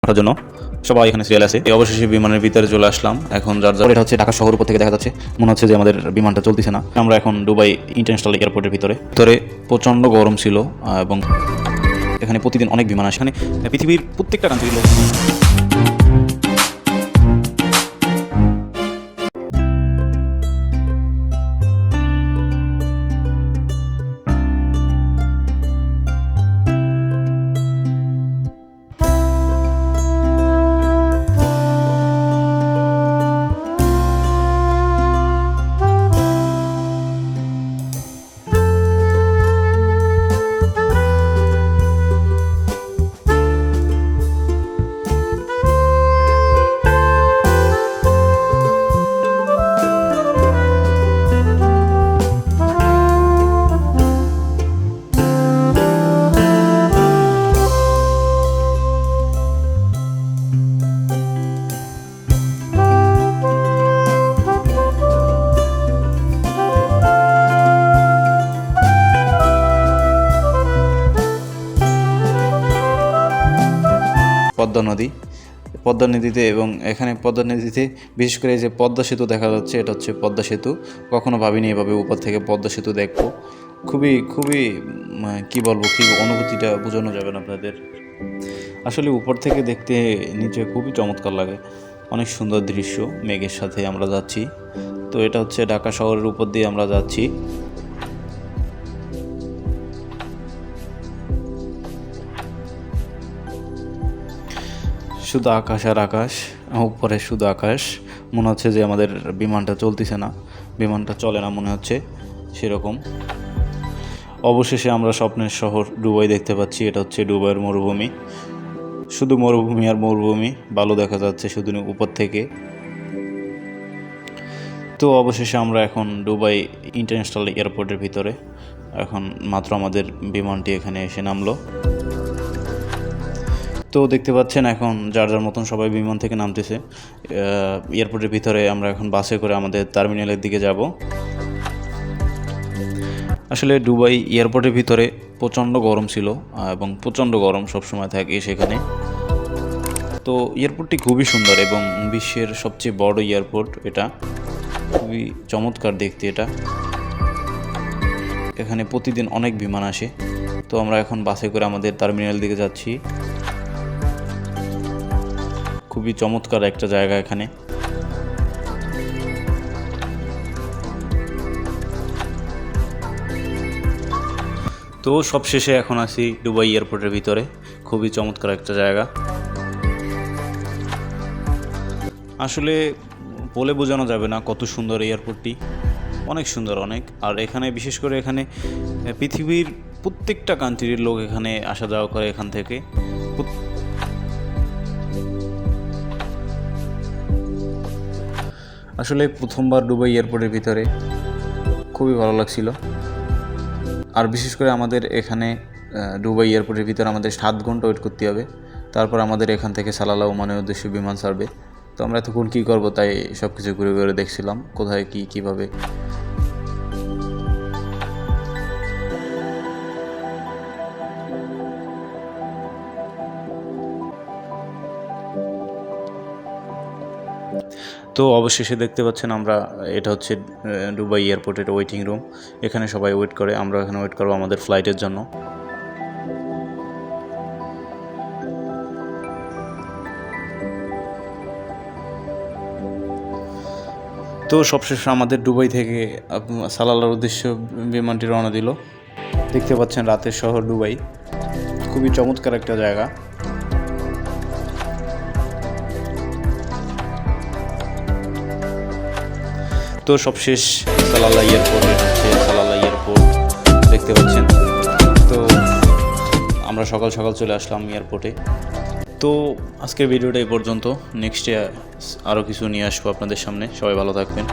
ওঠার জন্য সবাই এখানে সিরিয়াল আছে। অবশেষে বিমানের ভিতরে চলে আসলাম। এখন যার যার এটা হচ্ছে ঢাকা শহর উপর থেকে দেখা যাচ্ছে, মনে হচ্ছে যে আমাদের বিমানটা চলতেছে না। আমরা এখন দুবাই ইন্টারন্যাশনাল এয়ারপোর্টের ভিতরে প্রচণ্ড গরম ছিল এবং এখানে প্রতিদিন অনেক বিমান আসে। এখানে পৃথিবীর প্রত্যেকটা কান্ট্রির লোক পদ্মা নদীতে এবং এখানে পদ্মা নদীতে বিশেষ করে যে পদ্মা সেতু দেখা যাচ্ছে, এটা হচ্ছে পদ্মা সেতু। কখনো ভাবিনি এভাবে উপর থেকে পদ্মা সেতু দেখবো। খুবই খুবই কি বলবো, কি অনুভূতিটা বোঝানো যাবে না আপনাদের। আসলে উপর থেকে দেখতে নিচে খুবই চমৎকার লাগে, অনেক সুন্দর দৃশ্য। মেঘের সাথে আমরা যাচ্ছি। তো এটা হচ্ছে ঢাকা শহরের উপর দিয়ে আমরা যাচ্ছি। শুধু আকাশ আর আকাশ, উপরে শুধু আকাশ। মনে হচ্ছে যে আমাদের বিমানটা চলতেছে না, বিমানটা চলে না মনে হচ্ছে সেরকম। অবশেষে আমরা স্বপ্নের শহর দুবাই দেখতে পাচ্ছি। এটা হচ্ছে দুবাইয়ের মরুভূমি, শুধু মরুভূমি আর মরুভূমি, ভালো দেখা যাচ্ছে শুধু উপর থেকে। তো অবশেষে আমরা এখন দুবাই ইন্টারন্যাশনাল এয়ারপোর্টের ভিতরে। এখন মাত্র আমাদের বিমানটি এখানে এসে নামলো। তো দেখতে পাচ্ছেন এখন যার যার মতন সবাই বিমান থেকে নামতেছে। এয়ারপোর্টের ভিতরে আমরা এখন বাসে করে আমাদের টার্মিনালের দিকে যাব। আসলে দুবাই এয়ারপোর্টের ভিতরে প্রচণ্ড গরম ছিল এবং প্রচণ্ড গরম সবসময় থাকে সেখানে। তো এয়ারপোর্টটি খুবই সুন্দর এবং বিশ্বের সবচেয়ে বড় এয়ারপোর্ট এটা। খুবই চমৎকার দেখতে এটা। এখানে প্রতিদিন অনেক বিমান আসে। তো আমরা এখন বাসে করে আমাদের টার্মিনাল দিকে যাচ্ছি। খুবই চমৎকার একটা জায়গা এখানে। তো সবশেষে এখন আছি দুবাই এয়ারপোর্টের ভিতরে। খুবই চমৎকার একটা জায়গা। আসলে বলে বোঝানো যাবে না কত সুন্দর এয়ারপোর্টটি, অনেক সুন্দর অনেক। আর এখানে বিশেষ করে এখানে পৃথিবীর প্রত্যেকটা কান্ট্রির লোক এখানে আসা যাওয়া করে এখান থেকে। আসলে প্রথমবার দুবাই এয়ারপোর্টের ভিতরে খুবই ভালো লাগছিল। আর বিশেষ করে আমাদের এখানে দুবাই এয়ারপোর্টের ভিতরে আমাদের 7 ঘন্টা ওয়েট করতে হবে। তারপর আমাদের এখান থেকে সালালা ওমানের উদ্দেশ্যে বিমান ছাড়বে। তো আমরা তখন কী করবো, তাই সব কিছু ঘুরে ঘুরে দেখছিলাম কোথায় কীভাবে। তো অবশেষে দেখতে পাচ্ছেন আমরা, এটা হচ্ছে দুবাই এয়ারপোর্টের ওয়েটিং রুম। এখানে সবাই ওয়েট করে, আমরা এখানে ওয়েট করবো আমাদের ফ্লাইটের জন্য। তো সবশেষে আমাদের দুবাই থেকে সালালার উদ্দেশ্যে বিমানটি রওনা দিল। দেখতে পাচ্ছেন রাতের শহর দুবাই, খুবই চমৎকার একটা জায়গা। তো সবশেষ সালালা এয়ারপোর্ট, এটা হচ্ছে সালালা এয়ারপোর্ট দেখতে পাচ্ছেন। তো আমরা সকাল সকাল চলে আসলাম এয়ারপোর্টে। তো আজকের ভিডিওটা এই পর্যন্ত। নেক্সটে আরও কিছু নিয়ে আসবো আপনাদের সামনে। সবাই ভালো থাকবেন।